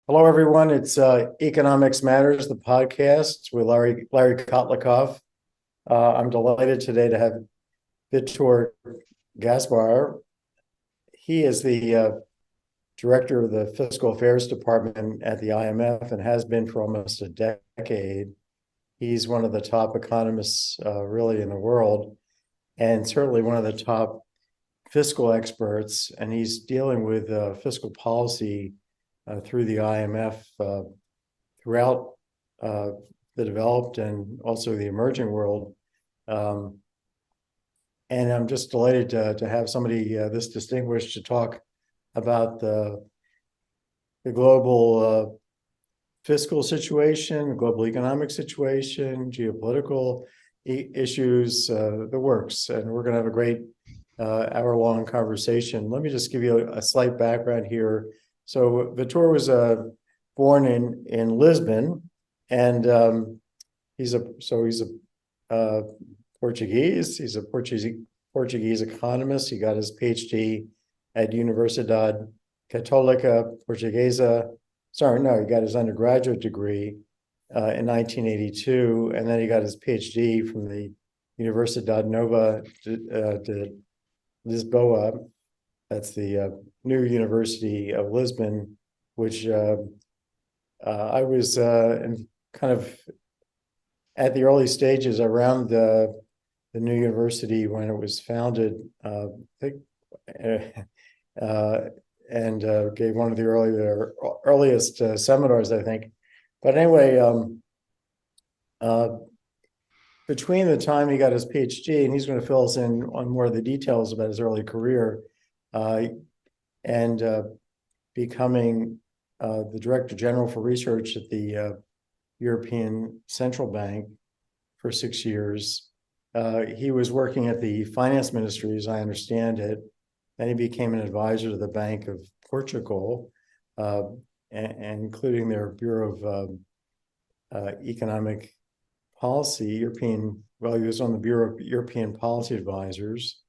Hello, everyone. It's Economics Matters, the podcast with Larry Kotlikoff. I'm delighted today to have Vitor Gaspar. He is the director of the Fiscal Affairs Department at the IMF and has been for almost a decade. He's one of the top economists really in the world, and certainly one of the top fiscal experts. And he's dealing with fiscal policy through the IMF throughout the developed and also the emerging world. And I'm just delighted to have somebody this distinguished to talk about the global fiscal situation, global economic situation, geopolitical issues, the works. And we're going to have a great hour-long conversation. Let me just give you a slight background here. So Vitor was born in Lisbon, and he's a Portuguese. He's a Portuguese economist. He got his Ph.D. at Universidade Católica Portuguesa. He got his undergraduate degree in 1982, and then he got his Ph.D. from the Universidade Nova de Lisboa. That's the new University of Lisbon, which I was kind of at the early stages around the new university when it was founded. I think, and gave one of the earliest seminars, I think. But anyway, between the time he got his PhD, and he's going to fill us in on more of the details about his early career, and becoming the Director General for Research at the European Central Bank for 6 years. He was working at the Finance Ministry, as I understand it. Then he became an advisor to the Bank of Portugal, and including their Bureau of Economic Policy, he was on the Bureau of European Policy Advisors,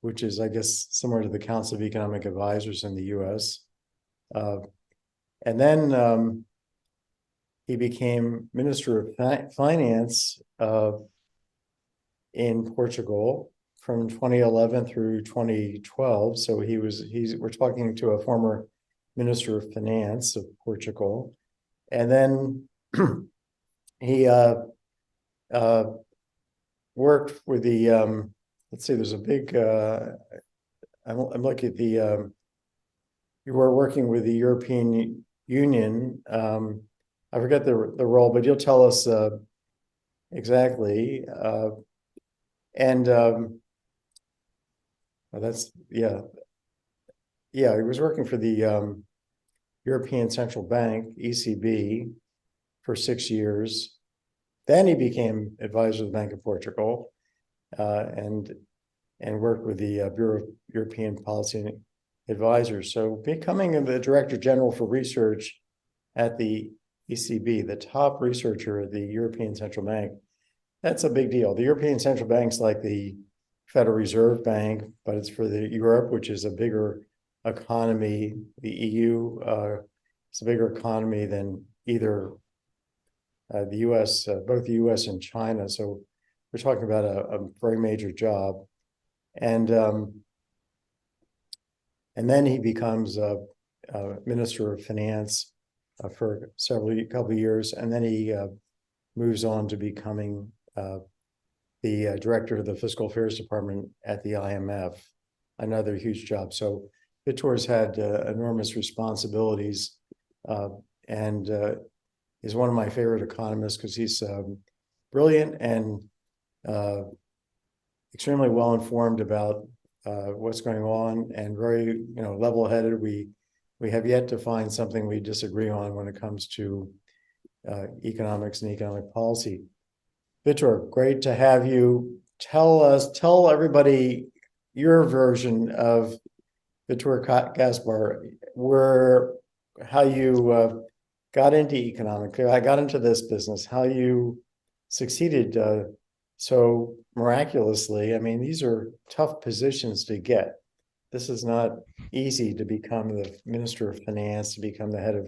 which is, I guess, similar to the Council of Economic Advisors in the US. And then he became Minister of Finance in Portugal from 2011 through 2012. So we're talking to a former Minister of Finance of Portugal. And then he worked with the let's see, there's a big, I'm looking at the, you were working with the European Union. I forget the role, but you'll tell us exactly. And that's, yeah, he was working for the European Central Bank, ECB, for 6 years. Then he became advisor of the Bank of Portugal. And worked with the Bureau of European Policy Advisors. So becoming the Director General for Research at the ECB, the top researcher at the European Central Bank, that's a big deal. The European Central Bank's like the Federal Reserve Bank, but it's for the Europe, which is a bigger economy. The EU is a bigger economy than either the US, both the US and China. So we're talking about a very major job. And then he becomes Minister of Finance for couple of years, and then he moves on to becoming the director of the Fiscal Affairs Department at the IMF, another huge job. So Vitor's had enormous responsibilities, and is one of my favorite economists because he's brilliant and extremely well informed about what's going on, and very level-headed. We have yet to find something we disagree on when it comes to economics and economic policy. Vitor, great to have you. Tell everybody your version of Vitor Gaspar, how you got into economics. I got into this business, how you succeeded so miraculously. I mean, these are tough positions to get. This is not easy to become the Minister of Finance, to become the head of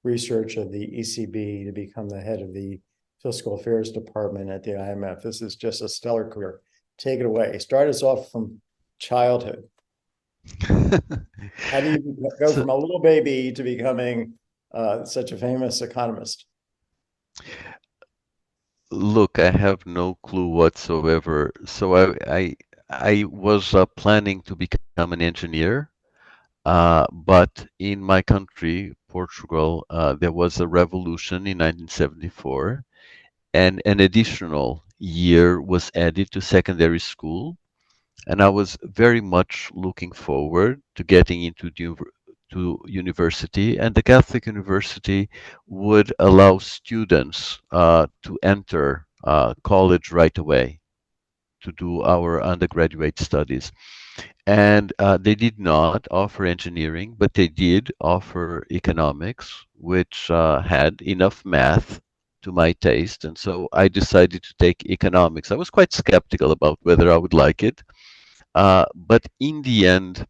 research of the ECB to become the head of the Fiscal Affairs Department at the IMF. This is just a stellar career. Take it away. Start us off from childhood. How do you go So, from a little baby to becoming such a famous economist? look, I have no clue whatsoever. So I was planning to become an engineer, but in my country, Portugal, there was a revolution in 1974, and an additional year was added to secondary school. And I was very much looking forward to getting into to university, and the Catholic University would allow students to enter college right away to do our undergraduate studies. And they did not offer engineering, but they did offer economics, which had enough math to my taste. And so I decided to take economics. I was quite skeptical about whether I would like it, but in the end,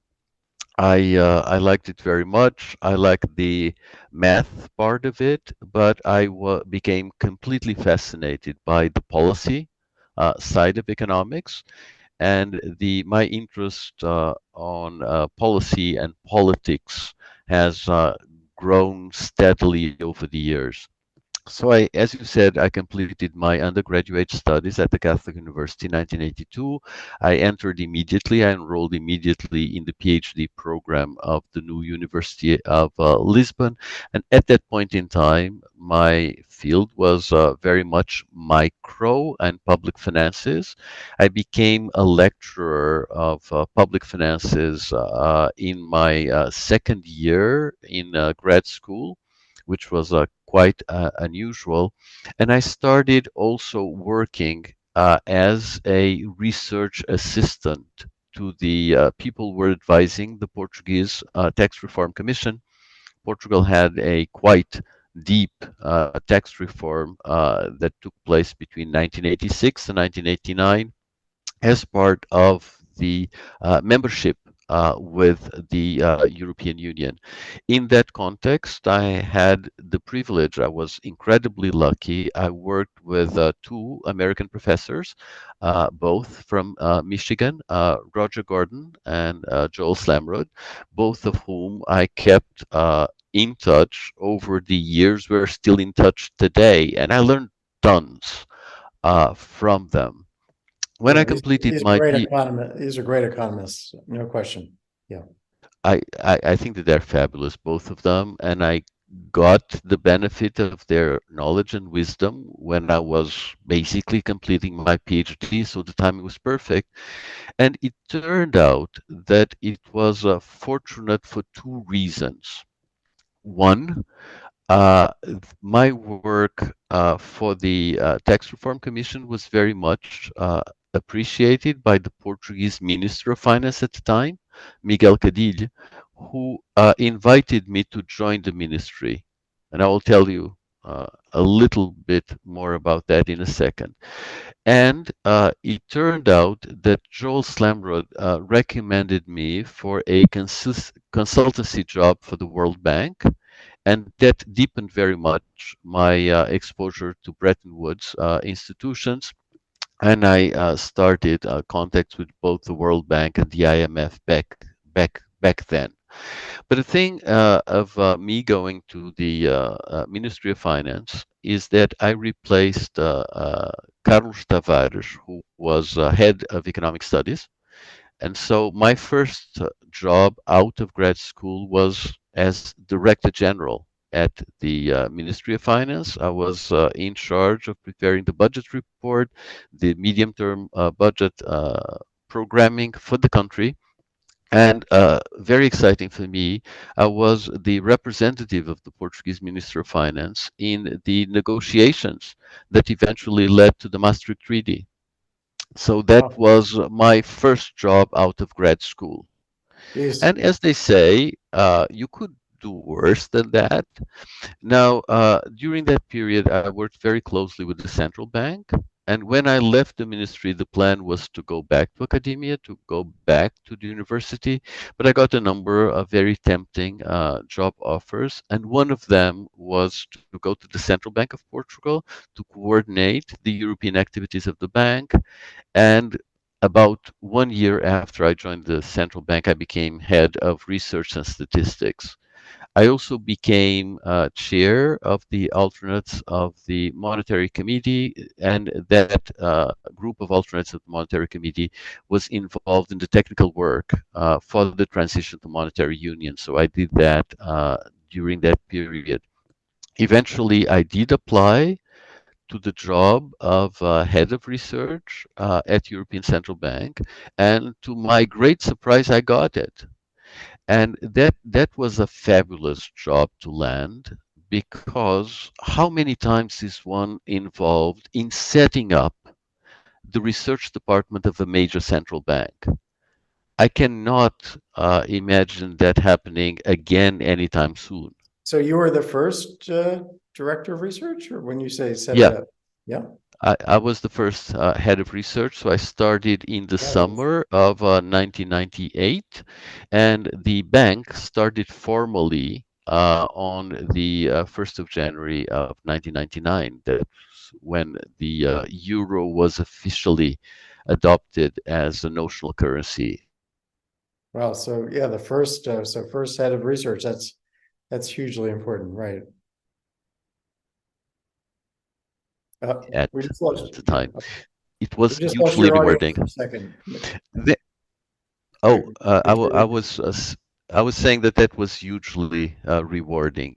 I liked it very much. I liked the math part of it, but became completely fascinated by the policy side of economics, and the my interest on policy and politics has grown steadily over the years. So as you said, I completed my undergraduate studies at the Catholic University in 1982. I entered immediately. I enrolled immediately in the Ph.D. program of the new University of Lisbon. And at that point in time, my field was very much micro and public finances. I became a lecturer of public finances in my second year in grad school, which was quite unusual. And I started also working as a research assistant to the people who were advising the Portuguese Tax Reform Commission. Portugal had a quite deep tax reform that took place between 1986 and 1989 as part of the membership with the European Union. In that context, I had the privilege, I was incredibly lucky. I worked with two American professors, both from Michigan, Roger Gordon and Joel Slamrod, both of whom I kept in touch over the years. We're still in touch today, and I learned tons from them. When Yeah, I completed these are my great P, economists. These are great economists, no question. Yeah. I think that they're fabulous, both of them, and I got the benefit of their knowledge and wisdom when I was basically completing my PhD, so the timing was perfect. And it turned out that it was fortunate for two reasons. One, my work for the Tax Reform Commission was very much appreciated by the Portuguese Minister of Finance at the time, Miguel Cadilho, who invited me to join the ministry. And I will tell you a little bit more about that in a second. And it turned out that Joel Slamrod recommended me for a consultancy job for the World Bank, and that deepened very much my exposure to Bretton Woods institutions. And I started contacts with both the World Bank and the IMF back then. But the thing of me going to the Ministry of Finance is that I replaced Carlos Tavares, who was head of economic studies. And so my first job out of grad school was as Director General at the Ministry of Finance. I was in charge of preparing the budget report, the medium term budget programming for the country. And very exciting for me, I was the representative of the Portuguese Minister of Finance in the negotiations that eventually led to the Maastricht Treaty. So that Wow. was my first job out of grad school. Geez. And as they say, you could do worse than that. Now, during that period, I worked very closely with the central bank, And when I left the ministry, the plan was to go back to academia, to go back to the university. But I got a number of very tempting job offers. And one of them was to go to the Central Bank of Portugal to coordinate the European activities of the bank. And about 1 year after I joined the central bank, I became head of research and statistics. I also became chair of the alternates of the Monetary Committee, and that group of alternates of the Monetary Committee was involved in the technical work for the transition to monetary union. So I did that during that period. Eventually, I did apply to the job of head of research at European Central Bank, and to my great surprise, I got it. And that was a fabulous job to land, because how many times is one involved in setting up the research department of a major central bank? I cannot imagine that happening again anytime soon. So you were the first director of research, or when you say set it Yeah, up? Yeah. I was the first head of research, so I started in the Yeah, that's- summer of 1998, and the bank started formally on the 1st of January of 1999. That's when the euro was officially adopted as a notional currency Wow. So yeah, the first so first head of research, that's hugely important, right? at We just lost the yeah, time. It we was just lost hugely your audio rewarding. for a second. Oh, Wait, I was saying that that was hugely rewarding.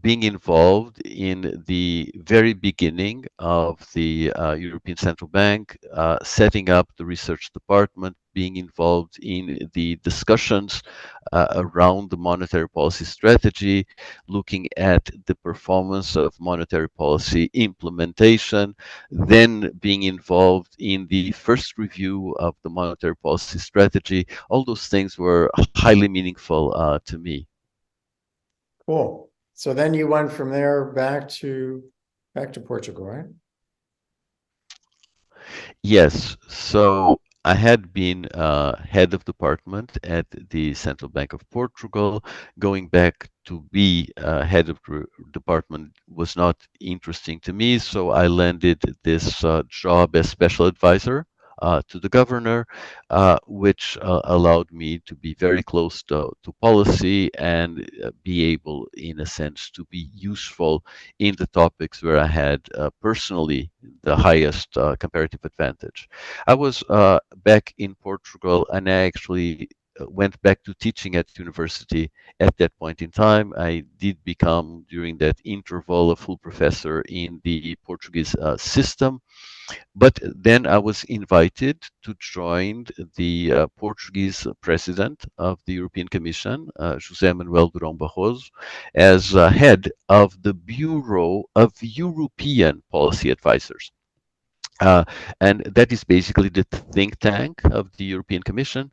Being involved in the very beginning of the European Central Bank, setting up the research department, being involved in the discussions around the monetary policy strategy, looking at the performance of monetary policy implementation, then being involved in the first review of the monetary policy strategy. All those things were highly meaningful to me. cool. So then you went from there back to Portugal, right? Yes, so I had been head of department at the Central Bank of Portugal. Going back to be head of department was not interesting to me, so I landed this job as special advisor to the governor, which allowed me to be very close to policy and be able, in a sense, to be useful in the topics where I had personally the highest comparative advantage. I was back in Portugal, and I actually went back to teaching at university at that point in time. I did become, during that interval, a full professor in the Portuguese system. But then I was invited to join the Portuguese president of the European Commission, José Manuel Durão Barroso, as head of the Bureau of European Policy Advisors. Uh, and that is basically the think tank of the European Commission.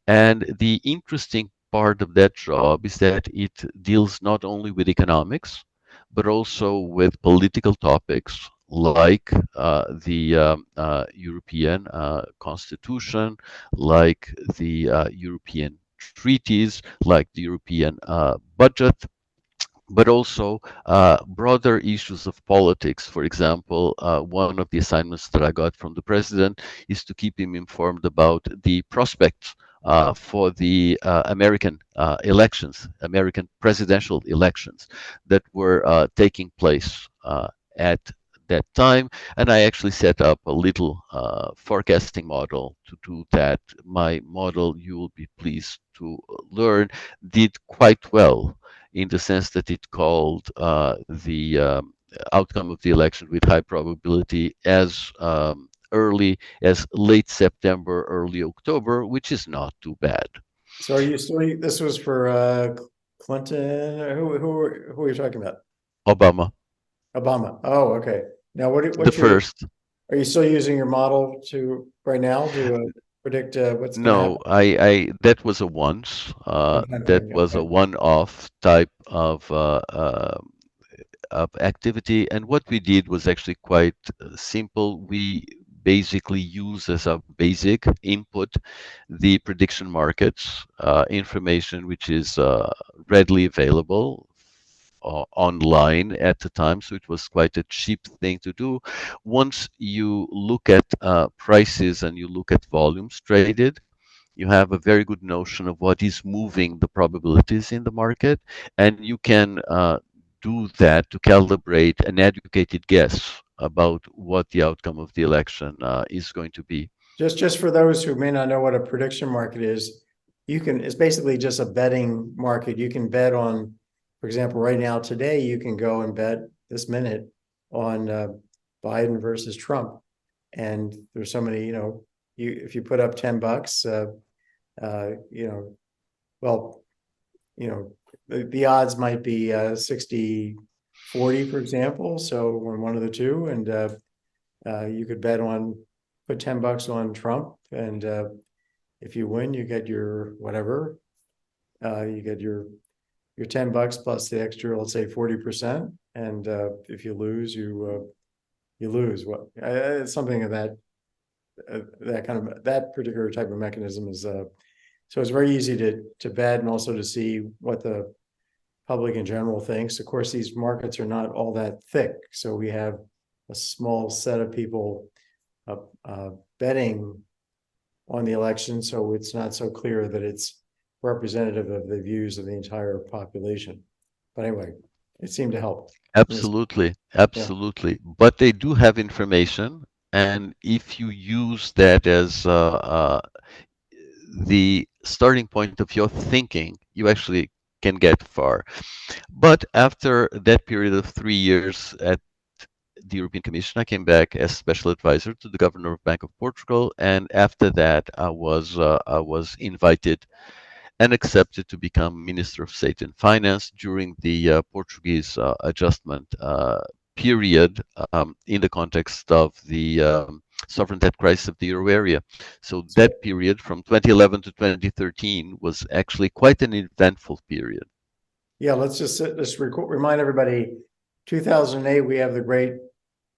And the interesting part of that job is that it deals not only with economics, but also with political topics like the European Constitution, like the European treaties, like the European budget, but also broader issues of politics. For example, one of the assignments that I got from the president is to keep him informed about the prospects for the American elections, American presidential elections that were taking place at that time. And I actually set up a little forecasting model to do that. My model, you will be pleased to learn, did quite well, in the sense that it called the outcome of the election with high probability as early as late September, early October, which is not too bad. So are you still this was for Clinton? Who are you talking about? Obama, Obama. Oh, okay. Now the what's your first. are you still using your model to right now to predict what's going to No, happen? I that was a once. One time That thing. was a Okay. one-off type of of activity. And what we did was actually quite simple. We basically use as a basic input the prediction markets information, which is readily available online at the time, so it was quite a cheap thing to do. Once you look at prices and you look at volumes traded, you have a very good notion of what is moving the probabilities in the market, and you can do that to calibrate an educated guess about what the outcome of the election is going to be. Just for those who may not know what a prediction market is, it's basically just a betting market. You can bet on, for example, right now today, you can go and bet this minute on Biden versus Trump. And there's so many, if you put up $10, well, the odds might be 60-40, for example. So on one of the two, and you could put $10 on Trump, and if you win, you get your whatever. You get your $10 plus the extra, let's say 40%, and if you lose, you lose. Well, it's something of that that particular type of mechanism is. So it's very easy to bet and also to see what the public in general thinks. Of course, these markets are not all that thick, so we have a small set of people betting on the election, so it's not so clear that it's representative of the views of the entire population. But anyway, it seemed to help. Absolutely, absolutely. Yeah. But they do have information, and if you use that as the starting point of your thinking, you actually can get far. But after that period of 3 years at the European Commission, I came back as special advisor to the governor of Bank of Portugal, and after that, I was invited and accepted to become Minister of State and Finance during the Portuguese adjustment period in the context of the sovereign debt crisis of the euro area. So that period from 2011 to 2013 was actually quite an eventful period. Yeah, let's remind everybody, 2008, we have the Great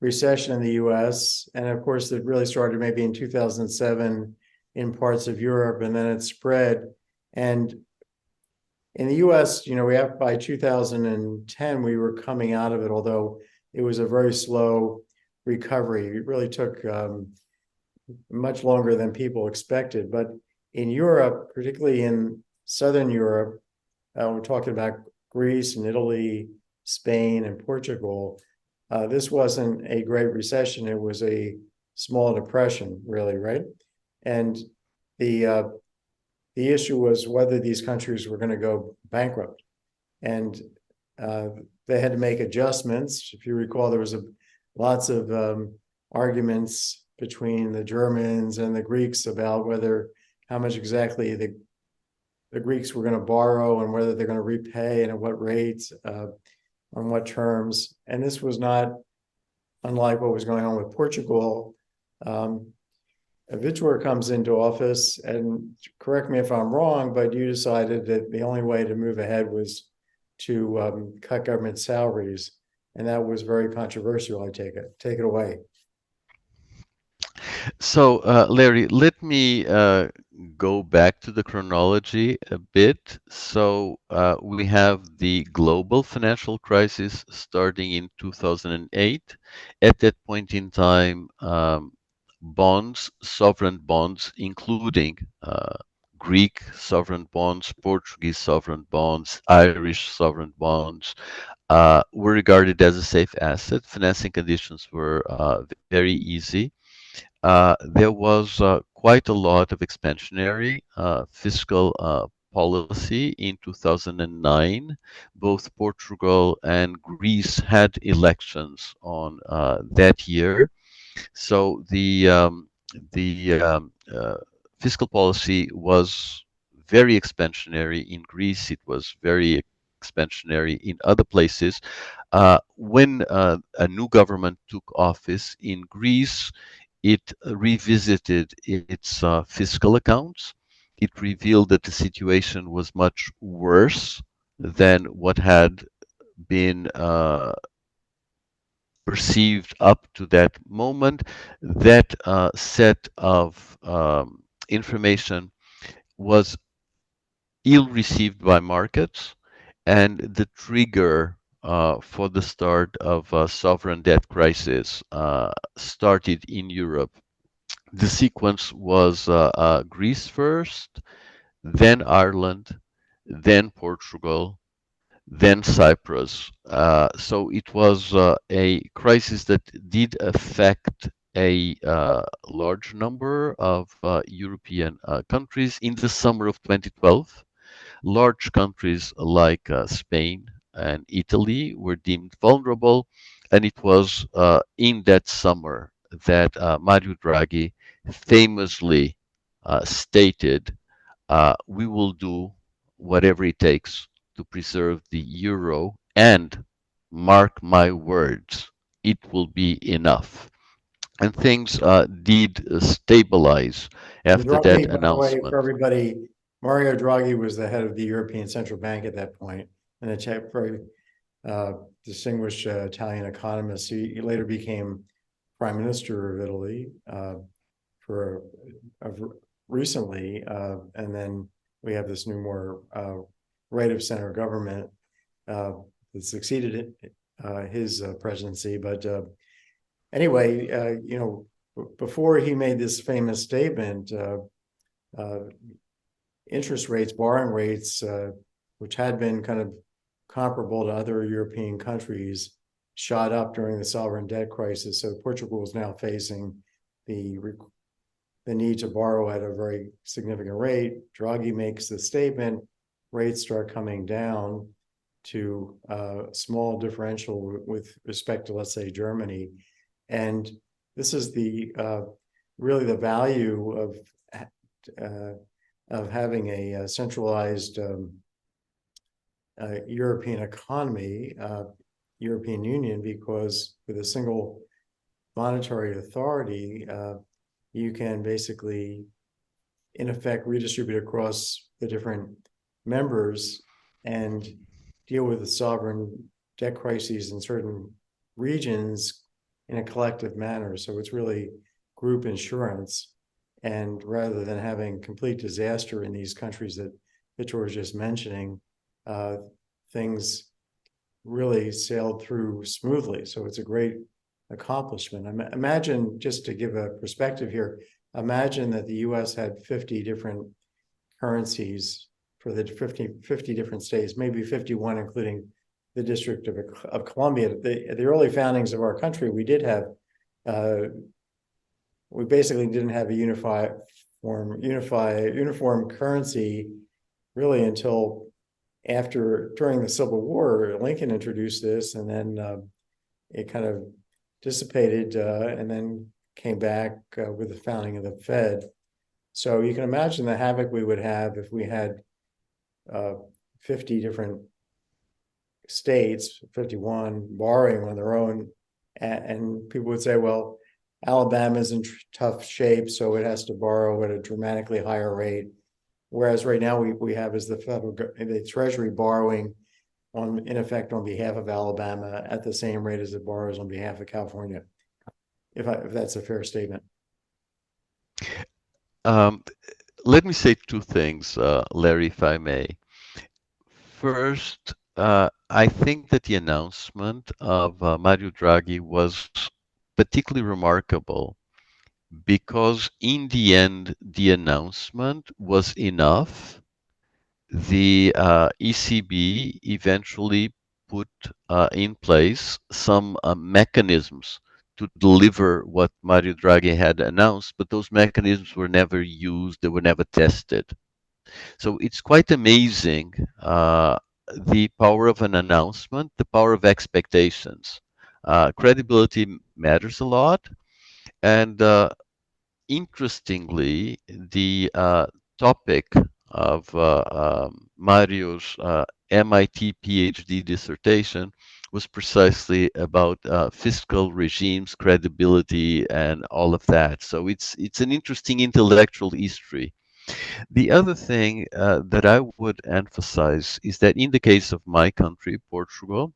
Recession in the US. And of course, it really started maybe in 2007 in parts of Europe, and then it spread. And in the US, we have by 2010, we were coming out of it, although it was a very slow recovery. It really took much longer than people expected. But in Europe, particularly in Southern Europe, we're talking about Greece and Italy, Spain, and Portugal. This wasn't a Great Recession. It was a small depression, really, right? And the issue was whether these countries were going to go bankrupt. And they had to make adjustments. If you recall, there was lots of arguments between the Germans and the Greeks about how much exactly the Greeks were going to borrow and whether they're going to repay and at what rates, on what terms. And this was not unlike what was going on with Portugal. Vitor comes into office, and correct me if I'm wrong, but you decided that the only way to move ahead was to cut government salaries. And that was very controversial, I take it. Take it away. So, Larry, let me go back to the chronology a bit. So, we have the global financial crisis starting in 2008. At that point in time, sovereign bonds, including Greek sovereign bonds, Portuguese sovereign bonds, Irish sovereign bonds, were regarded as a safe asset. Financing conditions were very easy. There was quite a lot of expansionary fiscal policy in 2009. Both Portugal and Greece had elections on that year. So the fiscal policy was very expansionary in Greece. It was very expansionary in other places. When a new government took office in Greece, it revisited its fiscal accounts. It revealed that the situation was much worse than what had been perceived up to that moment. That set of information was ill received by markets, and the trigger for the start of a sovereign debt crisis started in Europe. The sequence was Greece first, then Ireland, then Portugal, then Cyprus. So it was a crisis that did affect a large number of European countries in the summer of 2012. Large countries like Spain and Italy were deemed vulnerable, and it was in that summer that Mario Draghi famously stated, "We will do whatever it takes to preserve the euro, and mark my words, it will be enough." And things did stabilize And after that Draghi, by the way, for announcement. everybody, Mario Draghi was the head of the European Central Bank at that point, and a very distinguished Italian economist. He later became prime minister of Italy for recently, and then we have this new more right of center government that succeeded his presidency. But anyway, before he made this famous statement, interest rates, borrowing rates, which had been kind of comparable to other European countries, shot up during the sovereign debt crisis. So Portugal is now facing the need to borrow at a very significant rate. Draghi makes the statement, rates start coming down to a small differential with respect to, let's say, Germany. And this is the really the value of having a centralized European economy, European Union, because with a single monetary authority, you can basically, in effect, redistribute across the different members and deal with the sovereign debt crises in certain regions in a collective manner. So it's really group insurance. And rather than having complete disaster in these countries that Vitor was just mentioning, things really sailed through smoothly. So it's a great accomplishment. Imagine, just to give a perspective here, imagine that the US had 50 different currencies for the 50 different states, maybe 51, including the District of Columbia. At the early foundings of our country, we did have, we basically didn't have a uniform currency really until during the Civil War. Lincoln introduced this, and then it kind of dissipated and then came back with the founding of the Fed. So you can imagine the havoc we would have if we had 50 different states, 51, borrowing on their own. And people would say, well, Alabama's in tough shape, so it has to borrow at a dramatically higher rate. Whereas right now we have is the Treasury borrowing in effect on behalf of Alabama at the same rate as it borrows on behalf of California, if that's a fair statement. Let me say two things, Larry, if I may. First, I think that the announcement of Mario Draghi was particularly remarkable because in the end, the announcement was enough. The ECB eventually put in place some mechanisms to deliver what Mario Draghi had announced, but those mechanisms were never used, they were never tested. So it's quite amazing the power of an announcement, the power of expectations. Credibility matters a lot, and interestingly, the topic of Mario's MIT PhD dissertation was precisely about fiscal regimes, credibility, and all of that. So it's an interesting intellectual history. The other thing that I would emphasize is that in the case of my country, Portugal,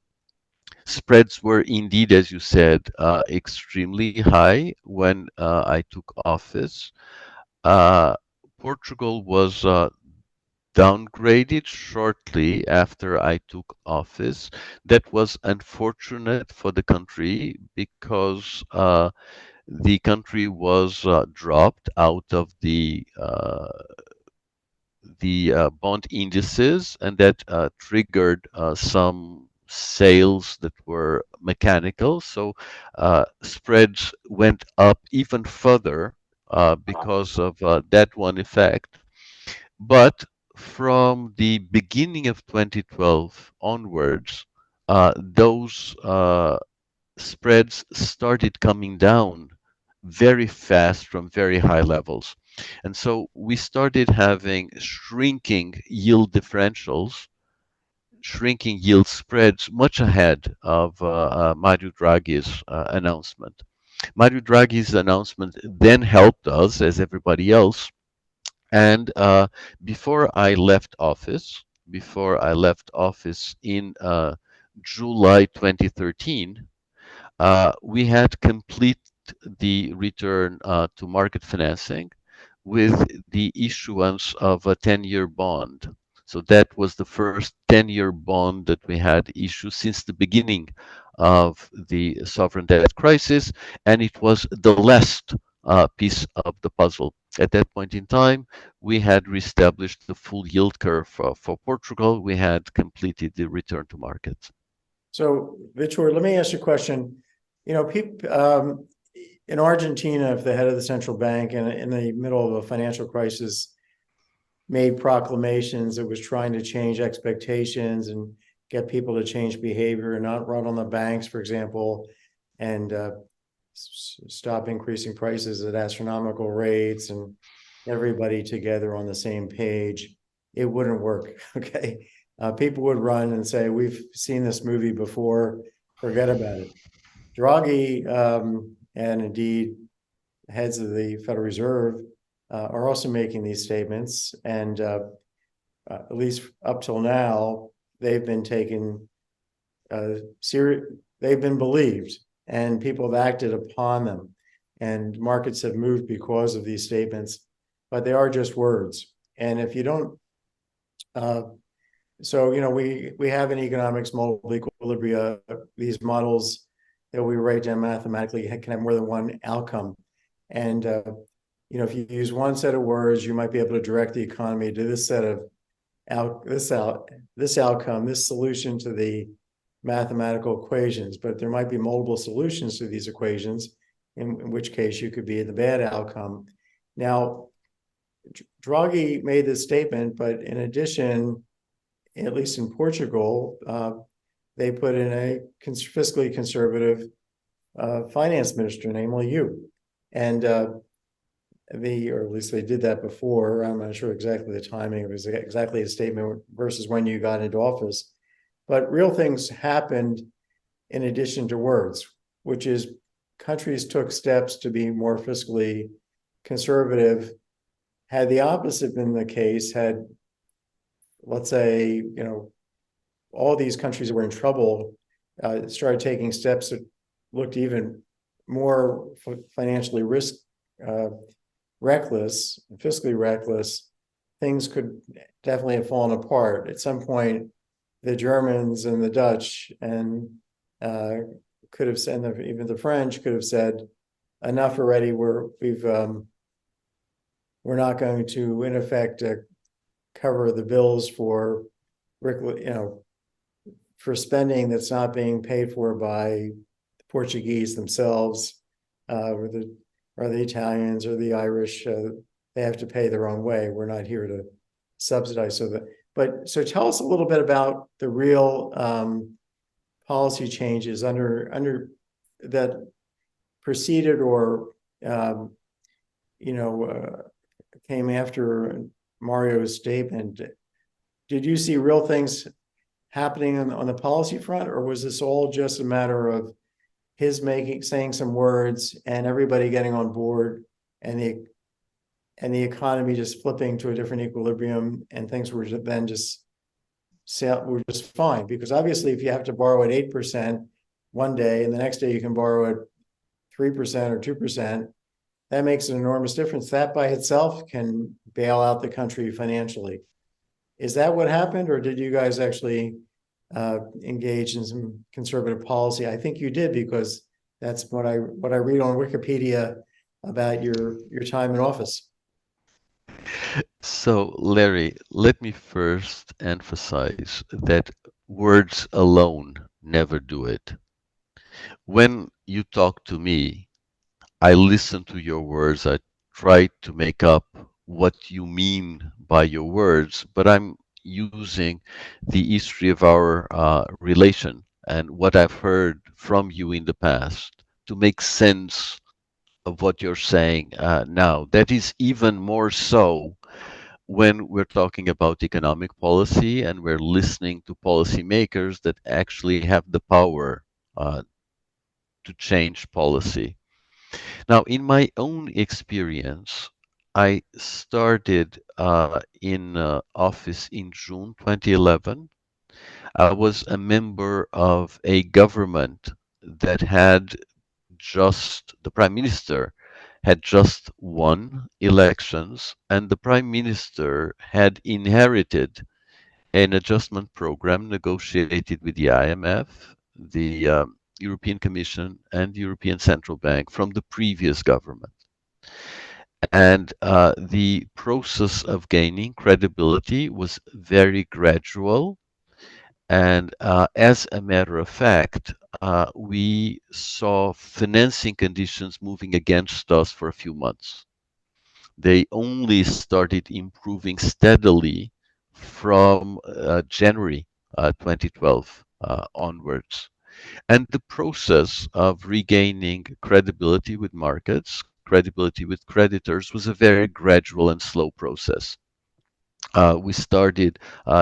Spreads were indeed, as you said, extremely high when I took office. Uh, Portugal was downgraded shortly after I took office. That was unfortunate for the country because the country was dropped out of the bond indices, and that triggered some sales that were mechanical. So spreads went up even further because of that one effect. But from the beginning of 2012 onwards, those spreads started coming down very fast from very high levels. And so we started having shrinking yield spreads much ahead of Mario Draghi's announcement. Mario Draghi's announcement then helped us, as everybody else, and before I left office in July 2013, we had complete the return to market financing with the issuance of a 10-year bond. So that was the first 10-year bond that we had issued since the beginning of the sovereign debt crisis, and it was the last piece of the puzzle. At that point in time, we had reestablished the full yield curve for Portugal. We had completed the return to market. So, Vitor, let me ask you a question. People in Argentina, if the head of the central bank in the middle of a financial crisis made proclamations that was trying to change expectations and get people to change behavior and not run on the banks, for example, and stop increasing prices at astronomical rates and everybody together on the same page, it wouldn't work. Okay. People would run and say, we've seen this movie before, forget about it. Draghi and indeed heads of the Federal Reserve are also making these statements. And at least up till now, they've been taken serious, they've been believed, and people have acted upon them. And markets have moved because of these statements, but they are just words. And if you don't, we have in economics multiple equilibria. These models that we write down mathematically can have more than one outcome. And if you use one set of words, you might be able to direct the economy to this set of this outcome, this solution to the mathematical equations. But there might be multiple solutions to these equations, in which case you could be at the bad outcome. Now, Draghi made this statement, but in addition, at least in Portugal, they put in a fiscally conservative finance minister, namely you. And or at least they did that before. I'm not sure exactly the timing. It was exactly a statement versus when you got into office. But real things happened in addition to words, which is countries took steps to be more fiscally conservative. Had the opposite been the case, had, let's say, all these countries that were in trouble started taking steps that looked even more financially reckless, fiscally reckless, things could definitely have fallen apart. At some point, the Germans and the Dutch and could have said, even the French could have said, enough already. We're not going to, in effect, cover the bills for for spending that's not being paid for by the Portuguese themselves, or the Italians or the Irish. They have to pay their own way. We're not here to subsidize. So tell us a little bit about the real policy changes under that preceded or came after Mario's statement. Did you see real things happening on the policy front, or was this all just a matter of his saying some words and everybody getting on board and the economy just flipping to a different equilibrium and things were then just were just fine, because obviously if you have to borrow at 8% one day and the next day you can borrow at 3% or 2%, that makes an enormous difference. That by itself can bail out the country financially. Is that what happened, or did you guys actually engage in some conservative policy? I think you did, because that's what I read on Wikipedia about your time in office. So, Larry, let me first emphasize that words alone never do it. When you talk to me, I listen to your words. I try to make up what you mean by your words, but I'm using the history of our relation and what I've heard from you in the past to make sense of what you're saying now. That is even more so when we're talking about economic policy and we're listening to policymakers that actually have the power to change policy. Now, in my own experience, I started in office in June 2011. I was a member of a government that had the prime minister had just won elections, and the prime minister had inherited an adjustment program negotiated with the IMF, the European Commission, and the European Central Bank from the previous government. And the process of gaining credibility was very gradual. And as a matter of fact, we saw financing conditions moving against us for a few months. They only started improving steadily from January 2012 onwards. And the process of regaining credibility with markets, credibility with creditors, was a very gradual and slow process. We started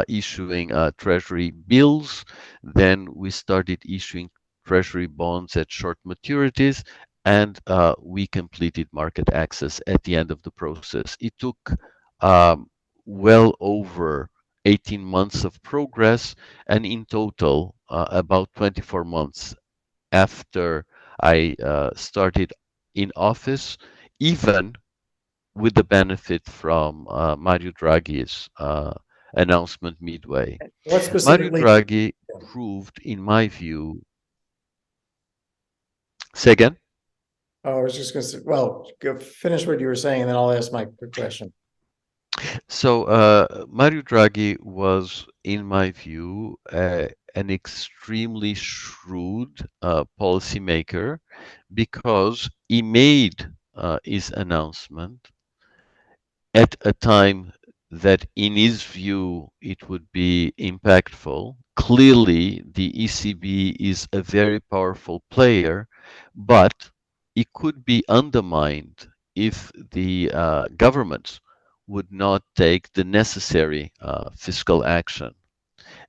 issuing treasury bills, then we started issuing treasury bonds at short maturities, and we completed market access at the end of the process. It took um, well over 18 months of progress, and in total, about 24 months after I started in office, even with the benefit from Mario Draghi's announcement midway. What Mario specifically? Draghi proved, in my view, say again? Oh, I was just going to say, well, finish what you were saying, and then I'll ask my quick question. So, Mario Draghi was, in my view, an extremely shrewd policymaker because he made his announcement at a time that, in his view, it would be impactful. Clearly, the ECB is a very powerful player, but it could be undermined if the governments would not take the necessary fiscal action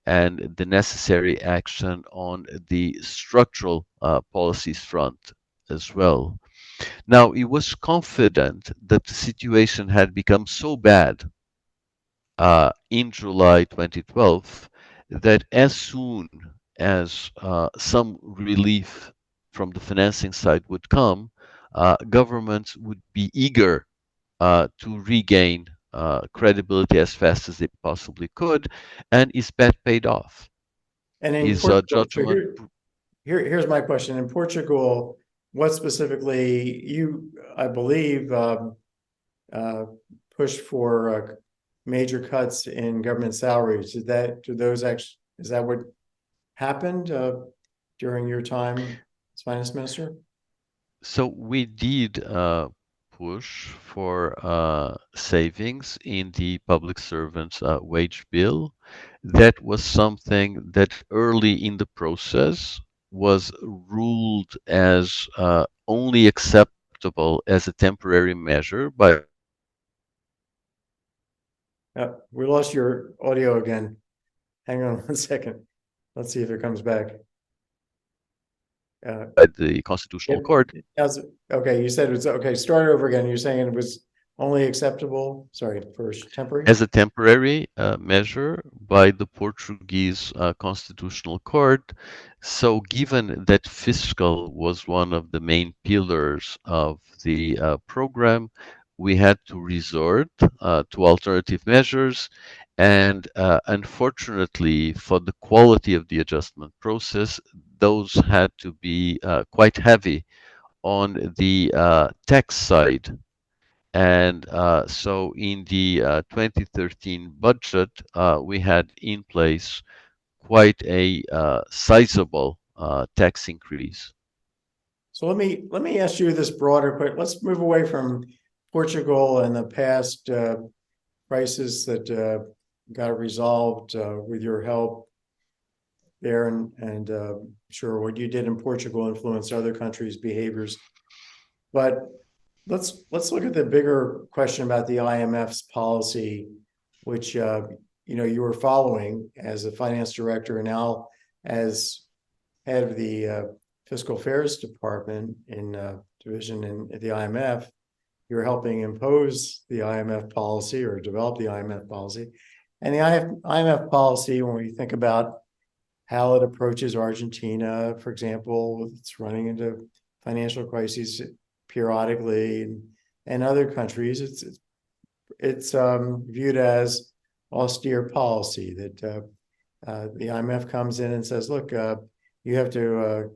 and the necessary action on the structural policies front as well. Now, he was confident that the situation had become so bad in July 2012 that as soon as some relief from the financing side would come, governments would be eager to regain credibility as fast as they possibly could, and his bet paid off. And in His Portugal, so judgment. here's my question. In Portugal, what specifically I believe, uh, pushed for major cuts in government salaries? Is that what happened during your time as finance minister? So we did push for savings in the public servants' wage bill. That was something that early in the process was ruled as only acceptable as a temporary measure by. We lost your audio again. Hang on one second. Let's see if it comes back. By the Constitutional Court. Okay, you said it was okay. Start over again. You're saying it was only acceptable, sorry, for temporary? as a temporary measure by the Portuguese Constitutional Court. So, given that fiscal was one of the main pillars of the program, we had to resort to alternative measures. And unfortunately, for the quality of the adjustment process, those had to be quite heavy on the tax side. And so in the 2013 budget, we had in place quite a sizable tax increase. So let me ask you this broader, but let's move away from Portugal and the past crisis that got resolved with your help there, and sure what you did in Portugal influenced other countries' behaviors. But let's look at the bigger question about the IMF's policy, which you were following as a finance director and now as head of the fiscal affairs department in division in the IMF. You're helping impose the IMF policy or develop the IMF policy. And the IMF policy, when we think about how it approaches Argentina, for example, it's running into financial crises periodically, and other countries, it's viewed as austere policy that the IMF comes in and says, look, you have to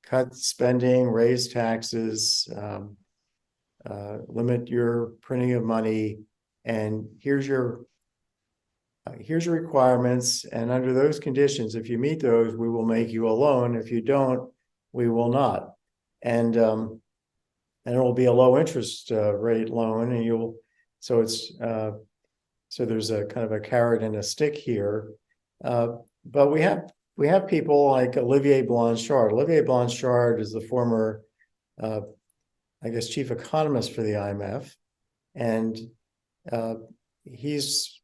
cut spending, raise taxes, limit your printing of money, and here's your requirements. And under those conditions, if you meet those, we will make you a loan. If you don't, we will not. And it will be a low interest rate loan, and so there's a kind of a carrot and a stick here. But we have people like Olivier Blanchard. Olivier Blanchard is the former, I guess, chief economist for the IMF, and he's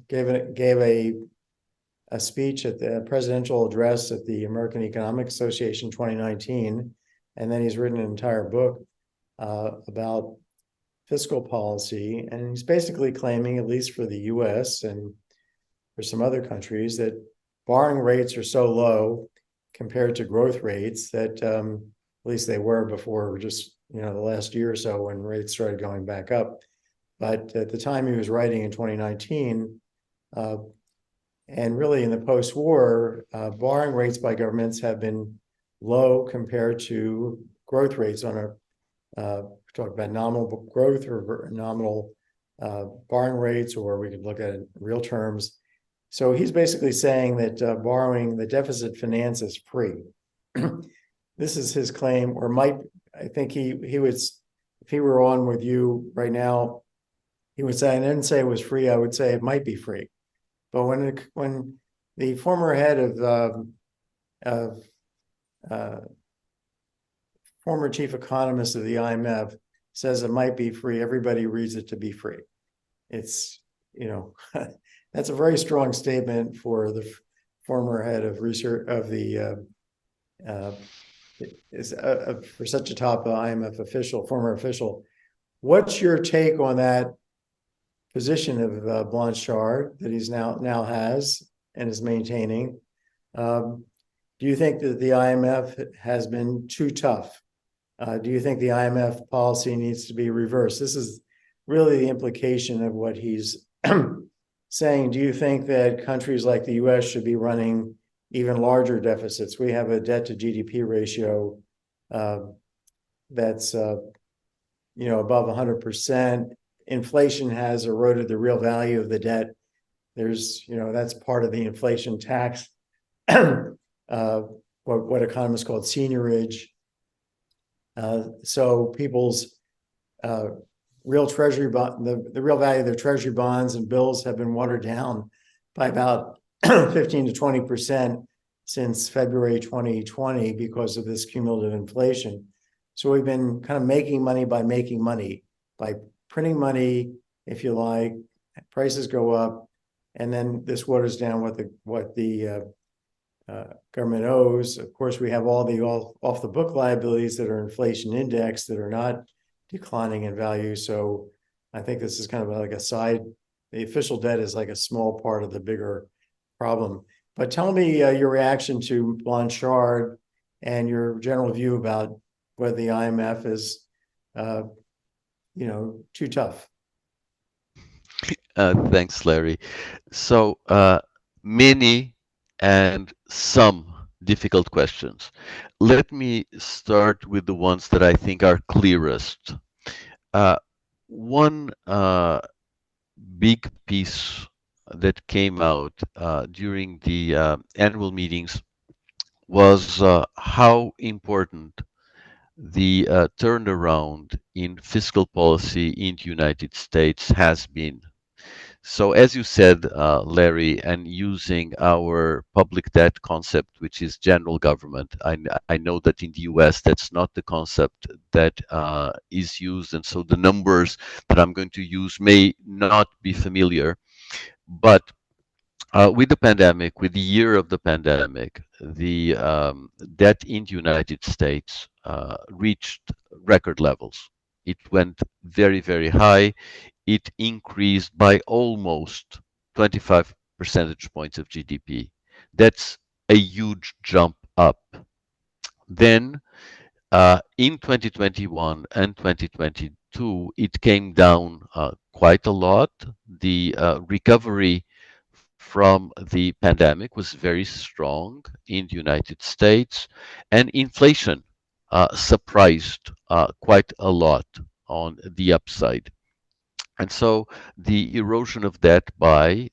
gave a speech at the presidential address at the American Economic Association 2019, and then he's written an entire book about fiscal policy, and he's basically claiming, at least for the U.S. and for some other countries, that borrowing rates are so low compared to growth rates that at least they were before just the last year or so when rates started going back up. But at the time he was writing in 2019, and really in the post-war, borrowing rates by governments have been low compared to growth rates on a talk about nominal growth or nominal borrowing rates, or we could look at it in real terms. So he's basically saying that borrowing, the deficit finance is free. This is his claim, or might, I think he would, if he were on with you right now, he would say, I didn't say it was free, I would say it might be free. But when the former head of former chief economist of the IMF says it might be free, everybody reads it to be free. It's, that's a very strong statement for the former head of research of the for such a top IMF official, former official. What's your take on that position of Blanchard that he's now has and is maintaining? Do you think that the IMF has been too tough? Do you think the IMF policy needs to be reversed? This is really the implication of what he's saying. Do you think that countries like the US should be running even larger deficits? We have a debt to GDP ratio that's above 100%. Inflation has eroded the real value of the debt. There's, that's part of the inflation tax, what economists call seigniorage. So people's real treasury bond, the real value of their treasury bonds and bills have been watered down by about 15 to 20% since February 2020 because of this cumulative inflation. So we've been kind of making money by printing money, if you like. Prices go up, and then this waters down what the government owes. Of course, we have all the off the book liabilities that are inflation indexed that are not declining in value. So I think this is kind of like a side, the official debt is like a small part of the bigger problem. But tell me your reaction to Blanchard and your general view about whether the IMF is, uh, too tough. Thanks, Larry. So, many and some difficult questions. Let me start with the ones that I think are clearest. Uh, one big piece that came out during the annual meetings was how important the turnaround in fiscal policy in the United States has been. So, as you said, Larry, and using our public debt concept, which is general government, I know that in the US that's not the concept that is used, and so the numbers that I'm going to use may not be familiar. But with the pandemic, with the year of the pandemic, the debt in the United States reached record levels. It went very, very high. It increased by almost 25 percentage points of GDP. That's a huge jump up. Then in 2021 and 2022, it came down quite a lot. The recovery from the pandemic was very strong in the United States, and inflation surprised quite a lot on the upside. And so the erosion of debt by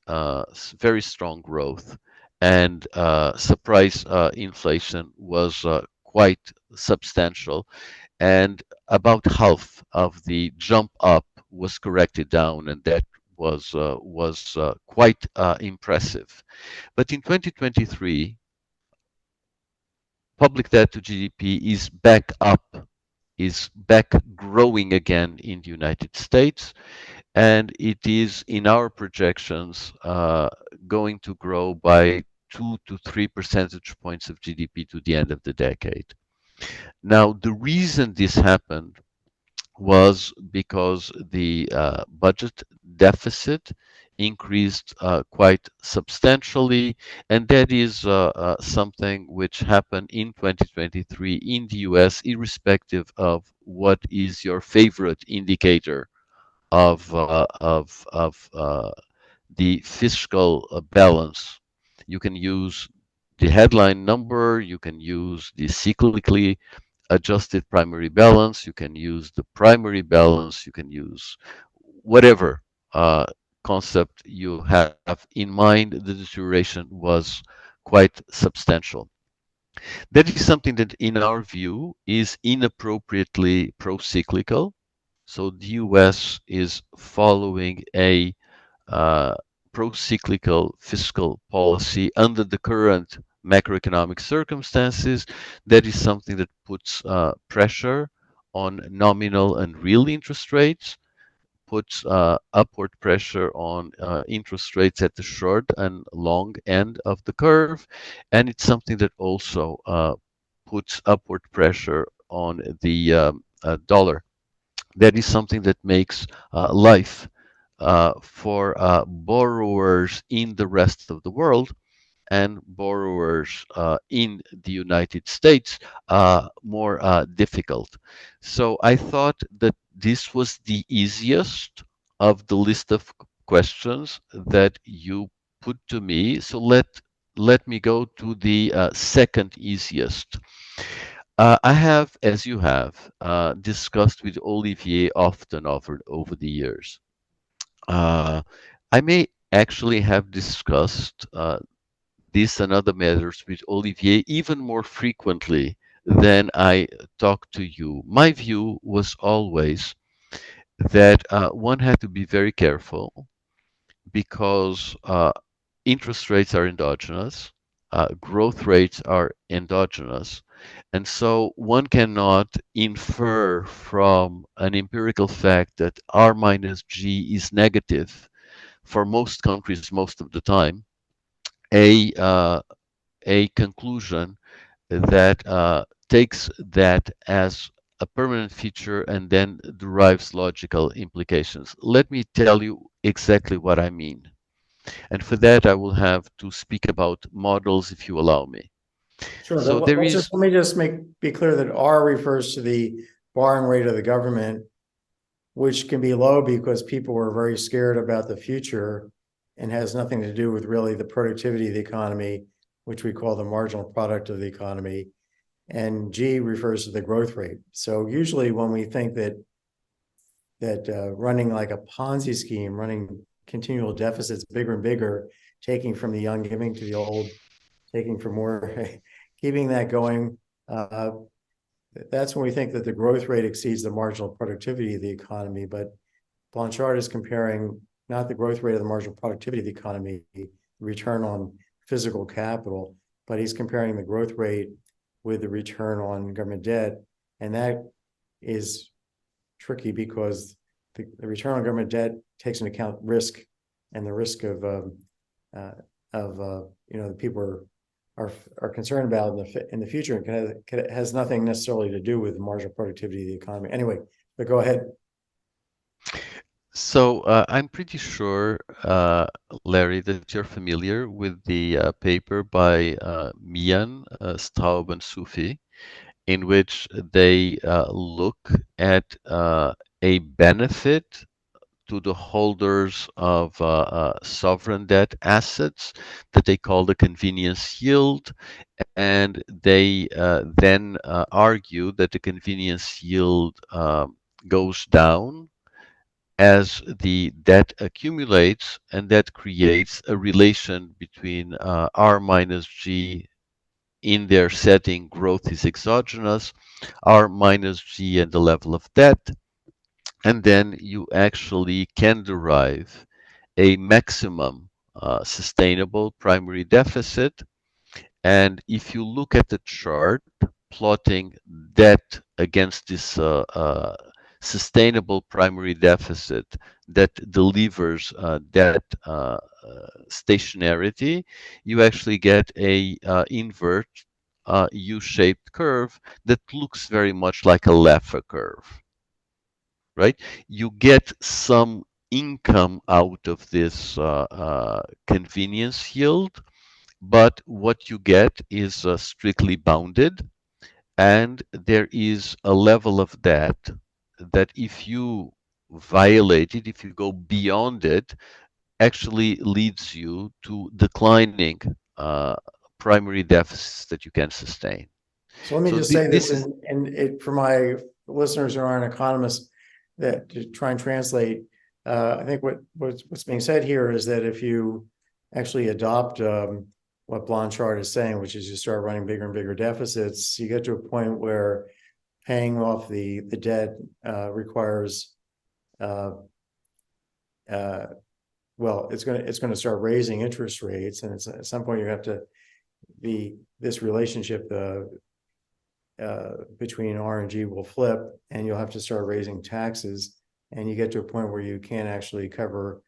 very strong growth and surprise inflation was quite substantial, and about half of the jump up was corrected down, and that was quite impressive. But in 2023, public debt to GDP is back up, is back growing again in the United States, and it is in our projections going to grow by 2 to 3 percentage points of GDP to the end of the decade. Now, the reason this happened was because the budget deficit increased quite substantially, and that is something which happened in 2023 in the US, irrespective of what is your favorite indicator of the fiscal balance. You can use the headline number, you can use the cyclically adjusted primary balance, you can use the primary balance, you can use whatever concept you have in mind. The deterioration was quite substantial. That is something that, in our view, is inappropriately pro-cyclical. So the US is following a uh, pro-cyclical fiscal policy under the current macroeconomic circumstances. That is something that puts pressure on nominal and real interest rates, puts upward pressure on interest rates at the short and long end of the curve, and it's something that also puts upward pressure on the dollar. That is something that makes life for borrowers in the rest of the world and borrowers in the United States more difficult. So I thought that this was the easiest of the list of questions that you put to me. So let me go to the second easiest. I have, as you have, discussed with Olivier often over the years. Uh, I may actually have discussed this and other matters with Olivier even more frequently than I talk to you. My view was always that one had to be very careful because interest rates are endogenous, growth rates are endogenous, and so one cannot infer from an empirical fact that R minus G is negative for most countries most of the time, a a conclusion that takes that as a permanent feature and then derives logical implications. Let me tell you exactly what I mean. And for that, I will have to speak about models, if you allow me. Sure, So but there is, let me just be clear that R refers to the borrowing rate of the government, which can be low because people were very scared about the future and has nothing to do with really the productivity of the economy, which we call the marginal product of the economy. And G refers to the growth rate. So usually when we think that running like a Ponzi scheme, running continual deficits bigger and bigger, taking from the young, giving to the old, taking from more, keeping that going, that's when we think that the growth rate exceeds the marginal productivity of the economy. But Blanchard is comparing not the growth rate of the marginal productivity of the economy, the return on physical capital, but he's comparing the growth rate with the return on government debt. And that is tricky because the return on government debt takes into account risk, and the risk of the people are concerned about in the future, and it has nothing necessarily to do with the marginal productivity of the economy. Anyway, but go ahead. so I'm pretty sure, Larry, that you're familiar with the paper by Mian, Straub, and Sufi, in which they look at a benefit to the holders of sovereign debt assets that they call the convenience yield. And they then argue that the convenience yield goes down as the debt accumulates, and that creates a relation between R minus G. In their setting, growth is exogenous, R minus G and the level of debt, and then you actually can derive a maximum sustainable primary deficit. And if you look at the chart plotting debt against this sustainable primary deficit that delivers debt stationarity, you actually get a invert U-shaped curve that looks very much like a Laffer curve, right? You get some income out of this convenience yield, but what you get is strictly bounded, and there is a level of debt that if you violate it, if you go beyond it, actually leads you to declining uh, primary deficits that you can sustain. So let me So just say this this, is and it for my listeners who aren't economists, that to try and translate. I think what's being said here is that if you actually adopt what Blanchard is saying, which is you start running bigger and bigger deficits, you get to a point where paying off the debt requires uh, well, it's going to start raising interest rates, and at some point you have to be this relationship between R and G will flip, and you'll have to start raising taxes, and you get to a point where you can't actually cover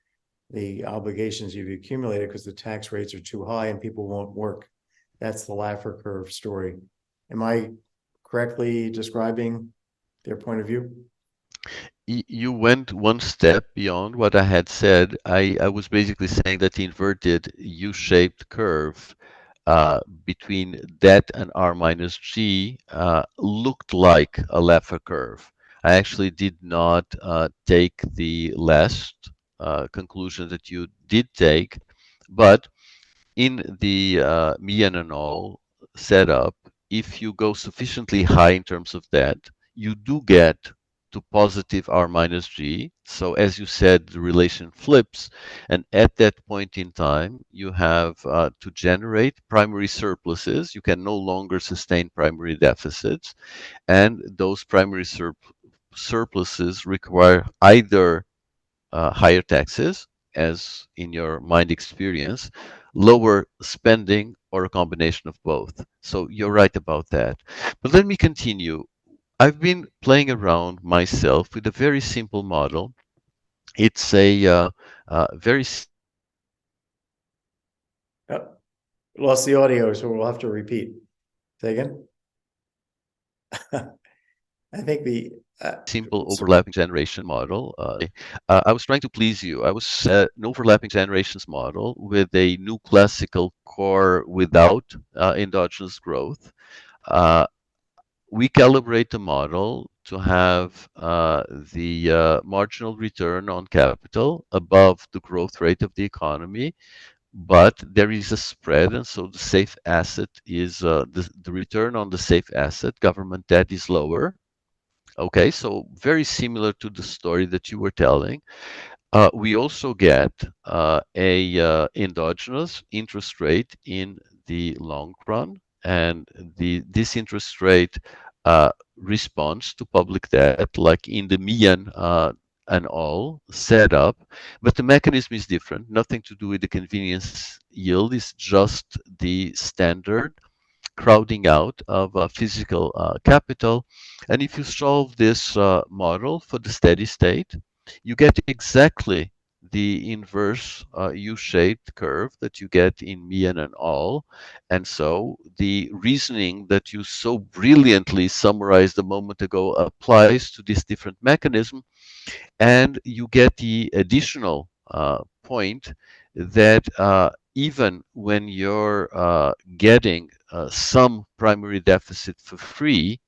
the obligations you've accumulated because the tax rates are too high and people won't work. That's the Laffer curve story. Am I correctly describing their point of view? you went one step beyond what I had said. I was basically saying that the inverted U-shaped curve between debt and R minus G looked like a Laffer curve. I actually did not take the last conclusion that you did take, but in the Mian and all setup, if you go sufficiently high in terms of debt, you do get to positive R minus G. So as you said, the relation flips. And at that point in time, you have to generate primary surpluses. You can no longer sustain primary deficits. And those primary surpluses require either higher taxes, as in your mind experience, lower spending, or a combination of both. So you're right about that. But let me continue. I've been playing around myself with a very simple model. It's a very Oh, lost the audio, so we'll have to repeat. Say again. I think the, simple so, overlapping generation model. I was trying to please you. I was an overlapping generations model with a new classical core without endogenous growth. Uh, we calibrate the model to have the marginal return on capital above the growth rate of the economy, but there is a spread, and so the safe asset is the return on the safe asset, government debt, is lower. Okay, so very similar to the story that you were telling. We also get a endogenous interest rate in the long run, and this interest rate responds to public debt, like in the Mian and all setup, but the mechanism is different. Nothing to do with the convenience yield. It's just the standard crowding out of physical capital. And if you solve this model for the steady state, you get exactly the inverse U-shaped curve that you get in Mian and all. And so the reasoning that you so brilliantly summarized a moment ago applies to this different mechanism, and you get the additional point that even when you're getting some primary deficit for free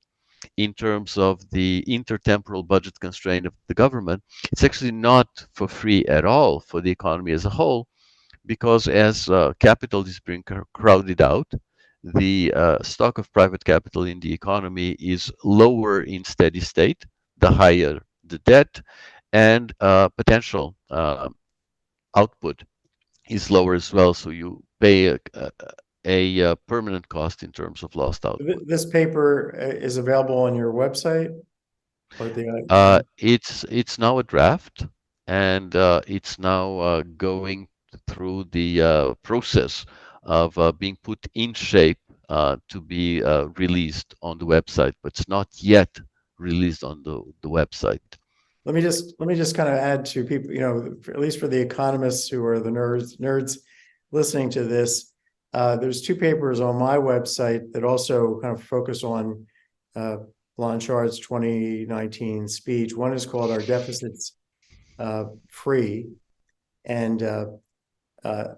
in terms of the intertemporal budget constraint of the government, it's actually not for free at all for the economy as a whole, because as capital is being crowded out, the stock of private capital in the economy is lower in steady state, the higher the debt, and potential output is lower as well. So you pay a permanent cost in terms of lost output. this paper is available on your website or the, It's now a draft, and it's now going through the process of being put in shape to be released on the website, but it's not yet released on the website. let me just kind of add to people, at least for the economists who are the nerds listening to this. There's two papers on my website that also kind of focus on Blanchard's 2019 speech. One is called "Our Deficits Free," and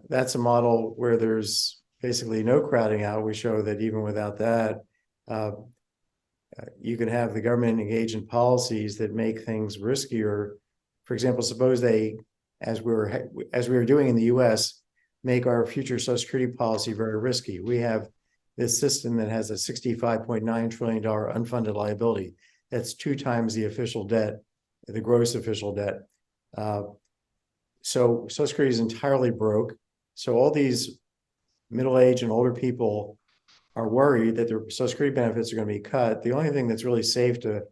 that's a model where there's basically no crowding out. We show that even without that, you can have the government engage in policies that make things riskier. For example, suppose they, as we were doing in the U.S., make our future Social Security policy very risky. We have this system that has a $65.9 trillion unfunded liability. That's 2 times the official debt, the gross official debt. So Social Security is entirely broke. So all these middle-aged and older people are worried that their Social Security benefits are going to be cut. The only thing that's really safe to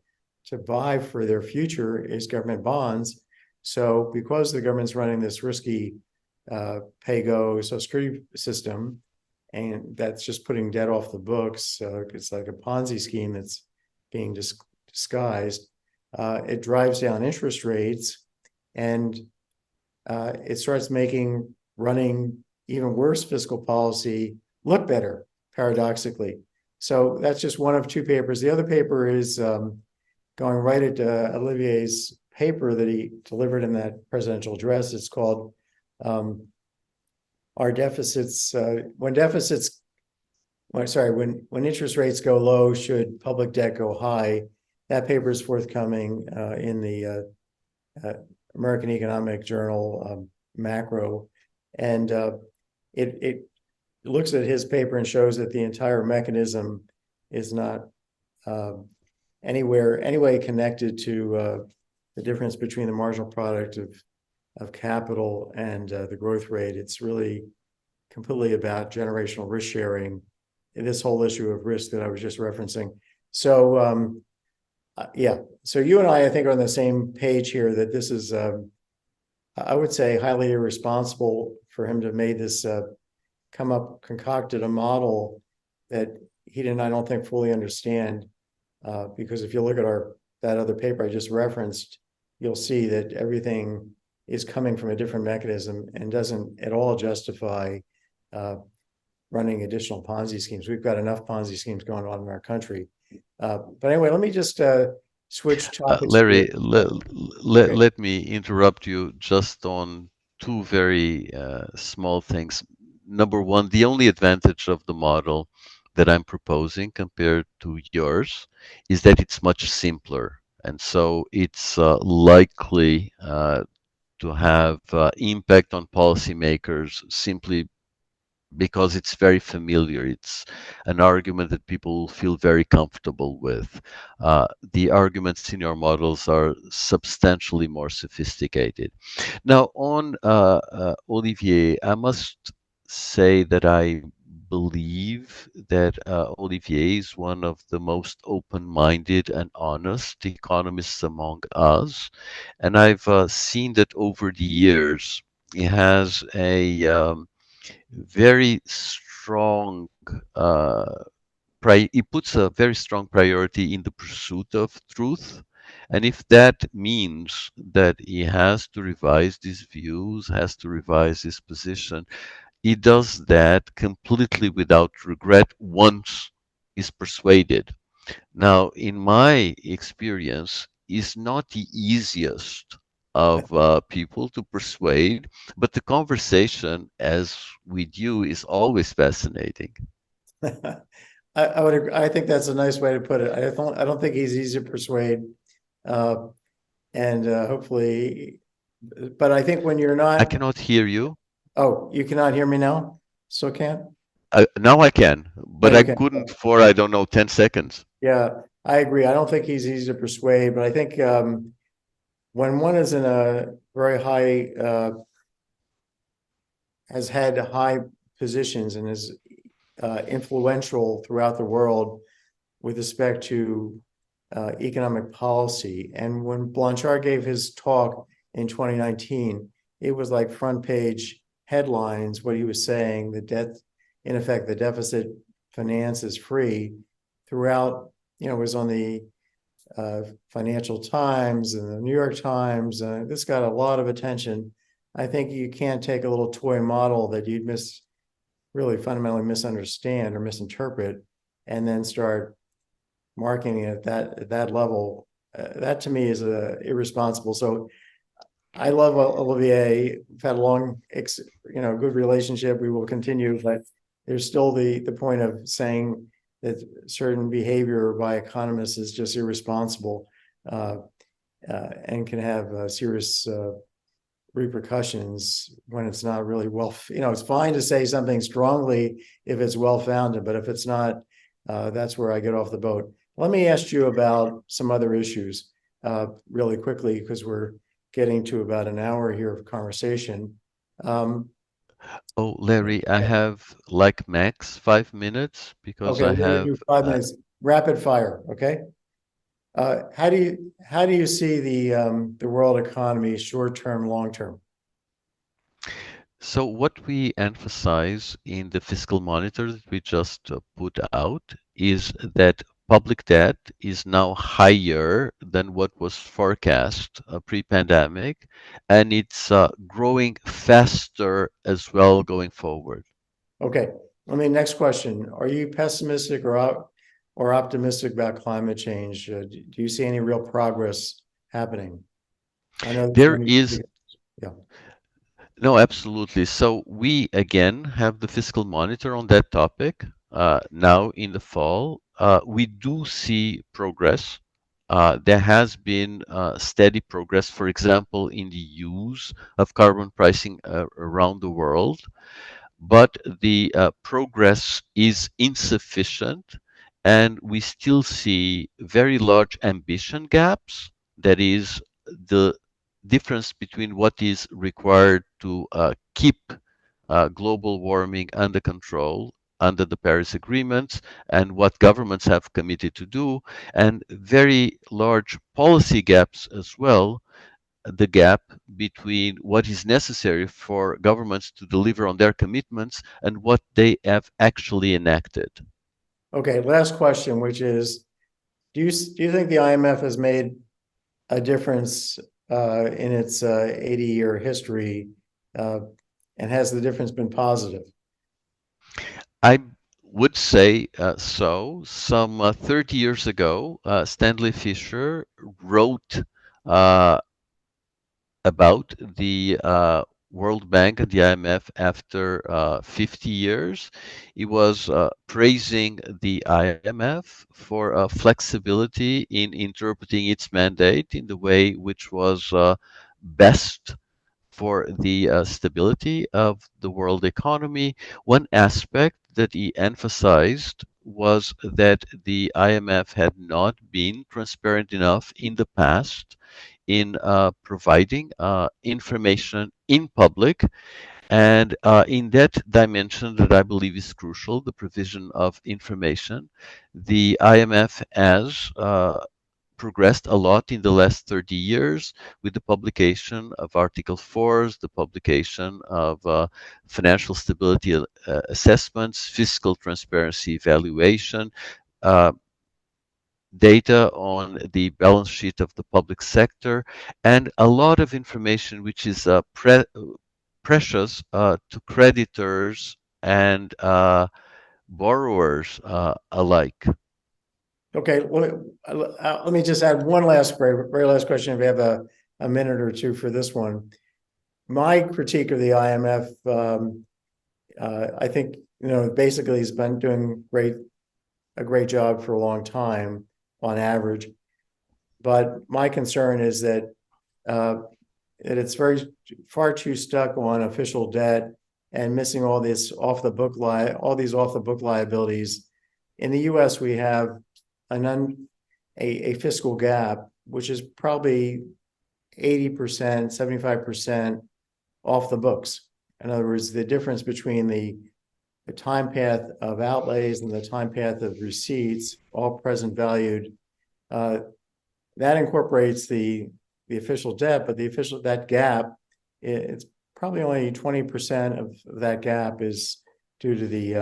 buy for their future is government bonds. So because the government's running this risky pay-go Social Security system, and that's just putting debt off the books, it's like a Ponzi scheme that's being disguised. It drives down interest rates, and it starts making running even worse fiscal policy look better, paradoxically. So that's just one of 2 papers. The other paper is going right at Olivier's paper that he delivered in that presidential address. It's called "Our Deficits." When interest rates go low, should public debt go high? That paper is forthcoming in the American Economic Journal Macro, and it looks at his paper and shows that the entire mechanism is not anyway connected to the difference between the marginal product of capital and the growth rate. It's really completely about generational risk sharing, and this whole issue of risk that I was just referencing. So yeah, so you and I think, are on the same page here that this is, I would say, highly irresponsible for him to have made this concocted a model that he didn't, I don't think, fully understand. Because if you look at that other paper I just referenced, you'll see that everything is coming from a different mechanism and doesn't at all justify running additional Ponzi schemes. We've got enough Ponzi schemes going on in our country. But anyway, let me just switch topics here. Larry, Okay. let me interrupt you just on two very small things. Number one, the only advantage of the model that I'm proposing compared to yours is that it's much simpler. And so it's likely to have impact on policymakers simply because it's very familiar. It's an argument that people feel very comfortable with. The arguments in your models are substantially more sophisticated. Now, on Olivier, I must say that I believe that Olivier is one of the most open-minded and honest economists among us, and I've seen that over the years. He has a very strong he puts a very strong priority in the pursuit of truth. And if that means that he has to revise these views, has to revise his position, he does that completely without regret once he's persuaded. Now, in my experience, is not the easiest of people to persuade, but the conversation, as with you, is always fascinating. I would agree. I think that's a nice way to put it. I don't think he's easy to persuade. Uh, and hopefully, but I think when you're I not, cannot hear you. oh, you cannot hear me now? Still can't? Now I can, Now but you I can. couldn't for, I don't know, 10 seconds. Yeah, I agree. I don't think he's easy to persuade, but I think when one is in a very high, has had high positions and is influential throughout the world with respect to economic policy. And when Blanchard gave his talk in 2019, it was like front page headlines, what he was saying, the debt, in effect, the deficit finance is free throughout, it was on the Financial Times and the New York Times. This got a lot of attention. I think you can't take a little toy model that you'd really fundamentally misunderstand or misinterpret and then start marketing it at that level. That to me is irresponsible. So I love Olivier. We've had a long, good relationship. We will continue, but there's still the point of saying that certain behavior by economists is just irresponsible and can have serious repercussions when it's not really it's fine to say something strongly if it's well founded, but if it's not, that's where I get off the boat. Let me ask you about some other issues really quickly, because we're getting to about an hour here of conversation. Oh, Larry, I have like max 5 minutes because Okay, I we're going to have do 5 minutes rapid fire. Okay. How do you see the world economy short term, long term? So what we emphasize in the fiscal monitor that we just put out is that public debt is now higher than what was forecast pre-pandemic, and it's growing faster as well going forward. Okay, next question. Are you pessimistic or optimistic about climate change? Do you see any real progress happening? I know there's There many. is Yeah. No, absolutely. So we again have the fiscal monitor on that topic now in the fall. We do see progress. There has been steady progress, for example, in the use of carbon pricing around the world, but the progress is insufficient, and we still see very large ambition gaps. That is the difference between what is required to keep global warming under control under the Paris Agreements and what governments have committed to do, and very large policy gaps as well, the gap between what is necessary for governments to deliver on their commitments and what they have actually enacted. Okay, last question, which is, do you think the IMF has made a difference in its 80-year history, uh, and has the difference been positive? I would say so. Some 30 years ago, Stanley Fischer wrote uh, about the World Bank and the IMF after 50 years. He was praising the IMF for flexibility in interpreting its mandate in the way which was best for the stability of the world economy. One aspect that he emphasized was that the IMF had not been transparent enough in the past in providing information in public. And in that dimension that I believe is crucial, the provision of information, the IMF has progressed a lot in the last 30 years with the publication of Article 4s, the publication of financial stability assessments, fiscal transparency evaluation, uh, data on the balance sheet of the public sector, and a lot of information which is precious to creditors and borrowers alike. Okay, let me just add one last, very last question. If you have a minute or two for this one. My critique of the IMF, I think, basically he's been doing a great job for a long time on average. But my concern is that it's far too stuck on official debt and missing all these off the book liabilities. In the US, we have a fiscal gap, which is probably 80%, 75% off the books. In other words, the difference between the time path of outlays and the time path of receipts, all present valued, that incorporates the official debt, but that gap, it's probably only 20% of that gap is due to the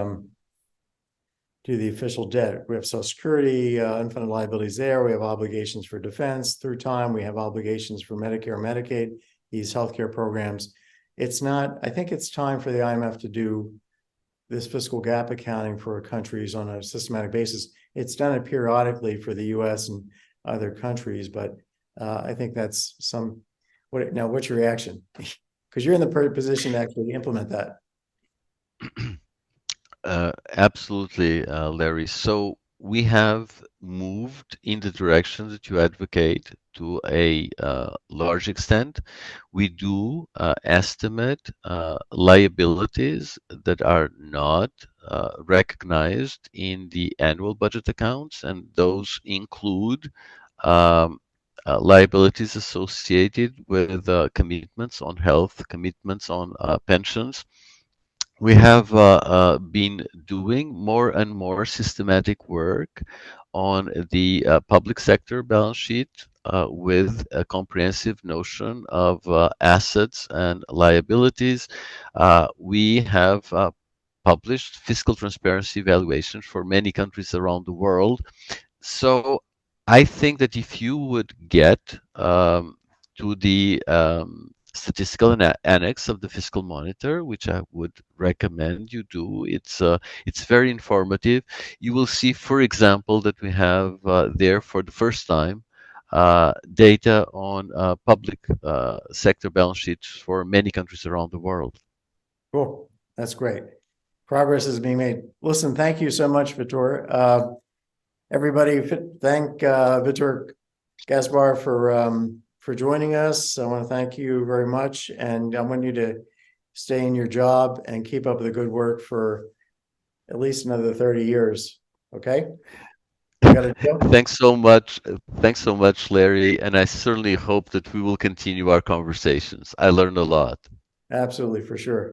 official debt. We have Social Security, unfunded liabilities there. We have obligations for defense through time. We have obligations for Medicare, Medicaid, these healthcare programs. I think it's time for the IMF to do this fiscal gap accounting for countries on a systematic basis. It's done it periodically for the US and other countries, but I think that's what's your reaction? Because you're in the position to actually implement that. Absolutely, Larry. So we have moved in the direction that you advocate to a large extent. We do estimate liabilities that are not recognized in the annual budget accounts, and those include liabilities associated with commitments on health, commitments on pensions. We have been doing more and more systematic work on the public sector balance sheet with a comprehensive notion of assets and liabilities. We have published fiscal transparency evaluations for many countries around the world. So I think that if you would get to the statistical annex of the fiscal monitor, which I would recommend you do. It's very informative. You will see, for example, that we have there for the first time data on public sector balance sheets for many countries around the world. Cool. That's great. Progress is being made. Listen, thank you so much, Vitor. Everybody, thank Vitor Gaspar for joining us. I want to thank you very much, and I want you to stay in your job and keep up the good work for at least another 30 years. Okay? You got a deal? Thanks so much. Thanks so much, Larry. And I certainly hope that we will continue our conversations. I learned a lot. Absolutely, for sure.